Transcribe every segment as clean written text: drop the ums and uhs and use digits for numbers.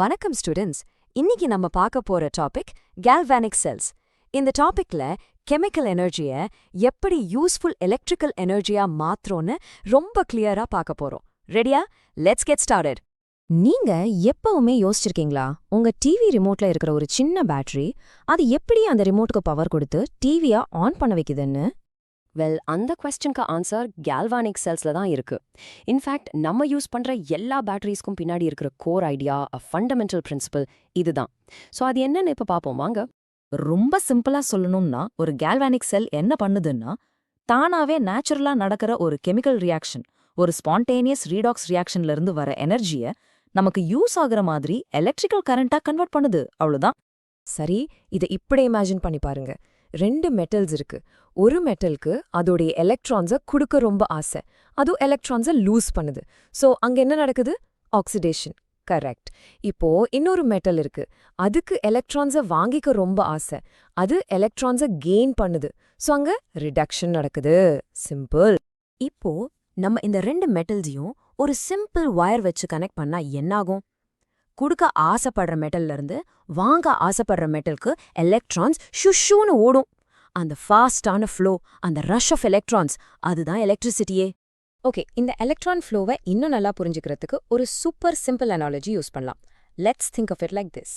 வணக்கம் ஸ்டூடெண்ட்ஸ். இன்னைக்கு நம்ம பார்க்க போற டாபிக் galvanic cells. இந்த டாபிக்ல கெமிக்கல் எனர்ஜியை எப்படி யூஸ்ஃபுல் எலக்ட்ரிக்கல் எனர்ஜியா மாத்ரோன்னு ரொம்ப கிளியரா பார்க்க போறோம். ரெடியா? Let's get started. நீங்க எப்பவுமே யோசிச்சிருக்கீங்களா, உங்க டிவி ரிமோட்ல இருக்கிற ஒரு சின்ன பேட்டரி அது எப்படி அந்த ரிமோட்டுக்கு பவர் கொடுத்து டிவியை ஆன் பண்ண வைக்குதுன்னு? வெல், அந்த கொஸ்டினுக்கு ஆன்சர் galvanic cellsல தான் இருக்கு. இன்ஃபேக்ட் நம்ம யூஸ் பண்ற எல்லா பேட்டரிஸ்க்கும் பின்னாடி இருக்கிற கோர் ஐடியா, ஃபண்டமெண்டல் பிரின்சிபல் இதுதான். ஸோ அது என்னன்னு இப்ப பார்ப்போம் வாங்க. ரொம்ப சிம்பிளா சொல்லணும்னா, ஒரு galvanic cell என்ன பண்ணுதுன்னா, தானாவே நேச்சுரலா நடக்கிற ஒரு கெமிக்கல் ரியாக்ஷன், ஒரு ஸ்பான்டேனியஸ் ரீடாக்ஸ் ரியாக்ஷன்ல இருந்து வர எனர்ஜியை நமக்கு யூஸ் ஆகுற மாதிரி எலக்ட்ரிக்கல் கரண்டா கன்வெர்ட் பண்ணுது, அவ்வளவுதான். சரி, இதை இப்படி இமேஜின் பண்ணி பாருங்க. ரெண்டு மெட்டல்ஸ் இருக்கு. ஒரு மெட்டலுக்கு அதோடைய எலக்ட்ரான்ஸை கொடுக்க ரொம்ப ஆசை, அதுவும் எலக்ட்ரான்ஸை லூஸ் பண்ணுது. ஸோ அங்க என்ன நடக்குது? ஆக்சிடேஷன். கரெக்ட். இப்போ இன்னொரு மெட்டல் இருக்கு, அதுக்கு எலக்ட்ரான்ஸை வாங்கிக்க ரொம்ப ஆசை, அது எலக்ட்ரான்ஸை கெயின் பண்ணுது. ஸோ அங்க ரிடக்ஷன் நடக்குது. சிம்பிள். இப்போ நம்ம இந்த ரெண்டு மெட்டல்ஸையும் ஒரு சிம்பிள் வயர் வச்சு கனெக்ட் பண்ணா என்னாகும்? கொடுக்க ஆசைப்படுற மெட்டல்ல இருந்து வாங்க ஆசைப்படுற மெட்டலுக்கு எலக்ட்ரான்ஸ் ஷுஷூன்னு ஓடும். அந்த ஃபாஸ்டான ஃப்ளோ, அந்த ரஷ் ஆஃப் எலக்ட்ரான்ஸ், அதுதான் எலக்ட்ரிசிட்டியே. ஓகே, இந்த எலக்ட்ரான் ஃப்ளோவை இன்னும் நல்லா புரிஞ்சுக்கிறதுக்கு ஒரு சூப்பர் சிம்பிள் அனாலஜி யூஸ் பண்ணலாம். Let's think of it like this.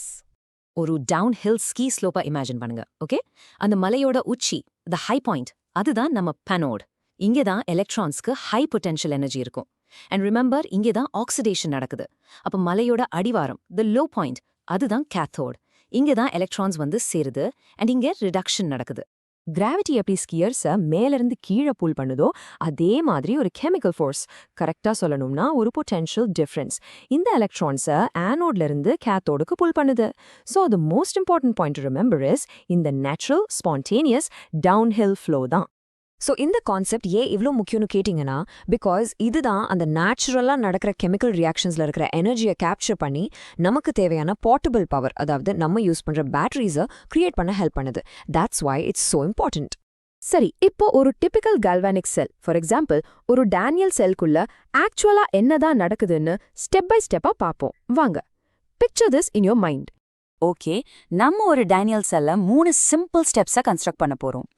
ஒரு டவுன் ஹில் ஸ்கீ ஸ்லோப்பா இமேஜின் பண்ணுங்க. ஓகே, அந்த மலையோட உச்சி, த ஹை பாயிண்ட், அதுதான் நம்ம பனோட். இங்கே தான் எலக்ட்ரான்ஸ்க்கு ஹை பொட்டென்ஷியல் எனர்ஜி இருக்கும். அண்ட் ரிமெம்பர், இங்கே தான் ஆக்சிடேஷன் நடக்குது. அப்ப மலையோட அடிவாரம், த லோ பாயிண்ட், அதுதான் கேத்தோட். இங்கே தான் எலக்ட்ரான்ஸ் வந்து சேருது அண்ட் இங்கே ரிடக்ஷன் நடக்குது. கிராவிட்டி எப்படி ஸ்கியர்ஸை மேலிருந்து கீழே புல் பண்ணுதோ, அதே மாதிரி ஒரு கெமிக்கல் ஃபோர்ஸ், கரெக்டா சொல்லணும்னா ஒரு பொட்டென்ஷியல் டிஃபரன்ஸ், இந்த எலக்ட்ரான்ஸை ஆனோட்ல இருந்து கேத்தோடுக்கு புல் பண்ணுது. So the most important point to remember is இந்த நேச்சுரல் ஸ்பான்டேனியஸ் டவுன்ஹில் ஃப்ளோ தான். ஸோ இந்த கான்செப்ட் ஏன் இவ்வளோ முக்கியம்னு கேட்டிங்கன்னா, பிகாஸ் இதுதான் அந்த நேச்சுரலாக நடக்கிற கெமிக்கல் ரியாக்ஷன்ஸில் இருக்கிற எனர்ஜியை கேப்சர் பண்ணி நமக்கு தேவையான போர்ட்டபிள் பவர், அதாவது நம்ம யூஸ் பண்ணுற பேட்டரிஸை கிரியேட் பண்ண ஹெல்ப் பண்ணுது. That's why it's so important. சரி, இப்போ ஒரு typical galvanic cell, for example ஒரு டேனியல் செல்குள்ள ஆக்சுவலா என்னதான் நடக்குதுன்னு ஸ்டெப் பை ஸ்டெப்பா பார்ப்போம் வாங்க. Picture this in your mind. Okay, நம்ம ஒரு டேனியல் செல்ல 3 சிம்பிள் ஸ்டெப்ஸை கன்ஸ்ட்ரக்ட் பண்ண போறோம்.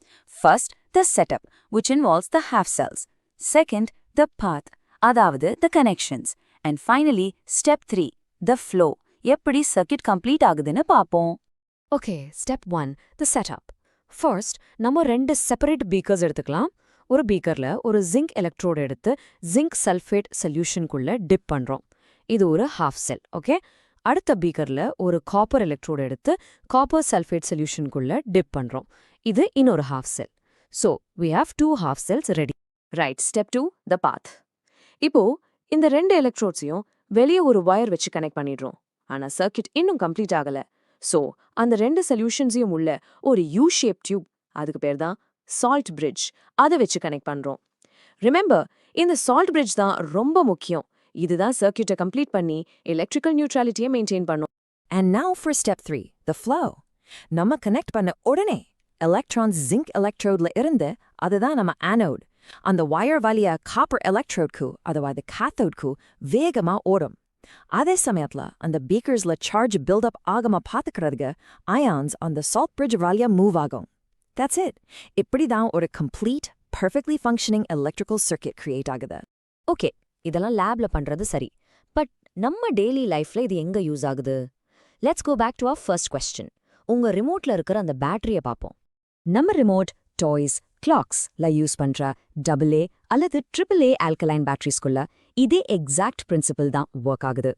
First, the setup, which involves the half cells. Second, the path, அதாவது the connections. And finally, step 3, the flow, எப்படி சர்க்கிட் கம்ப்ளீட் ஆகுதுன்னு பார்ப்போம். Okay, step 1, the setup. First, நம்ம ரெண்டு செப்பரேட் பீக்கர்ஸ் எடுத்துக்கலாம். ஒரு பீக்கர்ல ஒரு ஜிங்க் எலக்ட்ரோடு எடுத்து ஜிங்க் சல்ஃபேட் சொல்யூஷனுக்குள்ள டிப் பண்றோம். இது ஒரு ஹாஃப் செல். ஓகே, அடுத்த பீக்கர்ல ஒரு காப்பர் எலக்ட்ரோடு எடுத்து காப்பர் சல்ஃபேட் சொல்யூஷனுக்குள்ள டிப் பண்றோம். இது இன்னொரு half sell. So, we have 2 half cells ready. Right, step 2, the path. இப்போ இந்த ரெண்டு எலக்ட்ரோட்ஸையும் வெளியே ஒரு வயர் வச்சு கனெக்ட் பண்ணிடுறோம். ஆனா சர்க்கிட் இன்னும் கம்ப்ளீட் ஆகல. ஸோ அந்த ரெண்டு சொல்யூஷன்ஸையும் உள்ள ஒரு யூ ஷேப் டியூப், அதுக்கு பேர் தான் சால்ட் பிரிட்ஜ், அதை வச்சு கனெக்ட் பண்றோம். ரிமெம்பர், இந்த சால்ட் பிரிட்ஜ் தான் ரொம்ப முக்கியம். இதுதான் சர்க்கியூட்டை கம்ப்ளீட் பண்ணி எலக்ட்ரிக்கல் நியூட்ரலிட்டியை மெயின்டைன் பண்ணும். And now for step 3, the flow. நம்ம கனெக்ட் பண்ண உடனே எலக்ட்ரான்ஸ் ஜிங்க் எலக்ட்ரோட்ல இருந்து, அதுதான் நம்ம ஆனோட், அந்த வயர் வழியா காப்பர் எலக்ட்ரோட்க்கு, அதாவது கேத்தோட்க்கு வேகமா ஓடும். அதே சமயத்துல அந்த பீக்கர்ஸ்ல சார்ஜ் பில்டப் ஆகாம பாத்துக்கிறதுக்கு அயான்ஸ் அந்த சால்ட் பிரிட்ஜ் வழியா மூவ் ஆகும். That's it. இப்படிதான் ஒரு complete perfectly functioning electrical circuit create ஆகுது. ஓகே, இதெல்லாம் லேப்ல பண்றது சரி. பட் நம்ம டெய்லி லைஃப்ல இது எங்க யூஸ் ஆகுது? Let's go back to our first question. உங்க ரிமோட்ல இருக்கிற அந்த பேட்டரியை பார்ப்போம். நம்ம ரிமோட் டாய்ஸ், கிளாக்ஸ்ல யூஸ் பண்ற AA அல்லது AAA ஆல்கலைன் பேட்டரிஸ்குள்ள இதே எக்ஸாக்ட் பிரின்சிபிள் தான் ஒர்க் ஆகுது.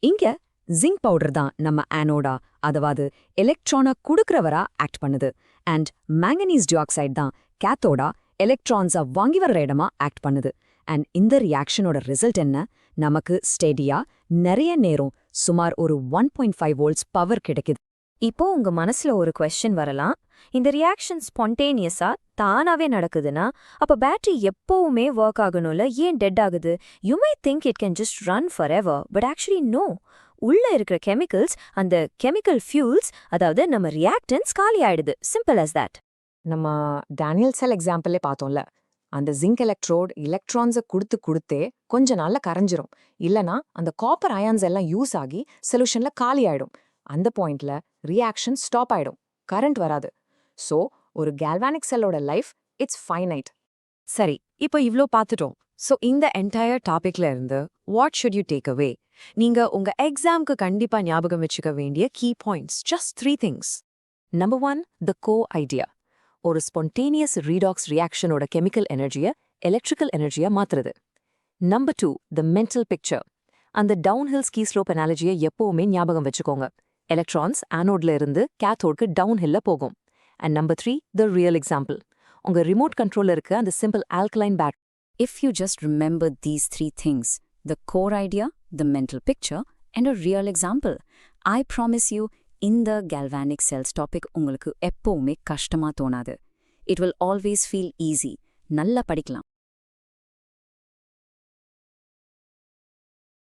இங்க ஜிங்க் பவுடர் தான் நம்ம ஆனோடா, அதாவது எலக்ட்ரானை குடுக்கிறவரா ஆக்ட் பண்ணுது. அண்ட் மேங்கனீஸ் டை ஆக்சைடு தான் கேத்தோடா, எலக்ட்ரான்ஸை வாங்கி வர்ற இடமா ஆக்ட் பண்ணுது. அண்ட் இந்த ரியாக்ஷனோட ரிசல்ட் என்ன? நமக்கு ஸ்டெடியா நிறைய நேரம் சுமார் ஒரு 1.5 வோல்ட்ஸ் பவர் கிடைக்குது. இப்போ உங்க மனசுல ஒரு கொஸ்டின் வரலாம், இந்த ரியாக்ஷன் ஸ்பான்டேனியஸா தானாவே நடக்குதுன்னா அப்ப பேட்டரி எப்பவுமே ஒர்க் ஆகணும்ல, ஏன் டெட் ஆகுது? You may think it can just run forever, but actually no. உள்ள இருக்கிற கெமிக்கல்ஸ், அந்த கெமிக்கல் ஃபியூல்ஸ், அதாவது நம்ம ரியாக்டன்ஸ் காலி ஆயிடுது. Simple as that. நம்ம டேனியல் செல் எக்ஸாம்பிளே பார்த்தோம்ல, அந்த ஜிங்க் எலக்ட்ரோட் எலக்ட்ரான்ஸை கொடுத்தே கொஞ்ச நாள்ல கரைஞ்சிரும். இல்லனா அந்த காப்பர் அயான்ஸ் எல்லாம் யூஸ் ஆகி சொல்யூஷன்ல காலி ஆயிடும். அந்த பாயிண்ட்ல ரியாக்ஷன் ஸ்டாப் ஆயிடும், கரண்ட் வராது. சோ ஒரு கேல்வானிக் செல்லோட லைஃப் இட்ஸ் ஃபைனைட். சரி, இப்போ இவ்ளோ பார்த்துட்டோம். சோ இந்த என்டையர் டாபிக்ல இருந்து what should you take away? நீங்க உங்க எக்ஸாம்க்கு கண்டிப்பா ஞாபகம் வச்சுக்க வேண்டிய key points, just 3 things. Number 1, the go idea. ஒரு ஸ்பான்டேனியஸ் ரீடாக்ஸ் ரியாக்ஷனோட கெமிக்கல் எனர்ஜியை எலக்ட்ரிக்கல் எனர்ஜியா மாத்துறது. Number 2, the mental picture. அந்த டவுன்ஹில் ஸ்கீ ஸ்லோப் அனாலஜியை எப்பவுமே ஞாபகம் வச்சுக்கோங்க. எலக்ட்ரான்ஸ் ஆனோட்ல இருந்து கேத்தோட்க்கு டவுன்ஹில்ல போகும். And number 3, the real example. உங்க ரிமோட் கண்ட்ரோல்ல இருக்க அந்த simple alkaline battery. If you just remember these 3 things, the core idea, the mental picture, and a real example, I promise you, இந்த galvanic cells topic உங்களுக்கு எப்பவுமே கஷ்டமா தோணாது. It will always feel easy. நல்லா படிக்கலாம்.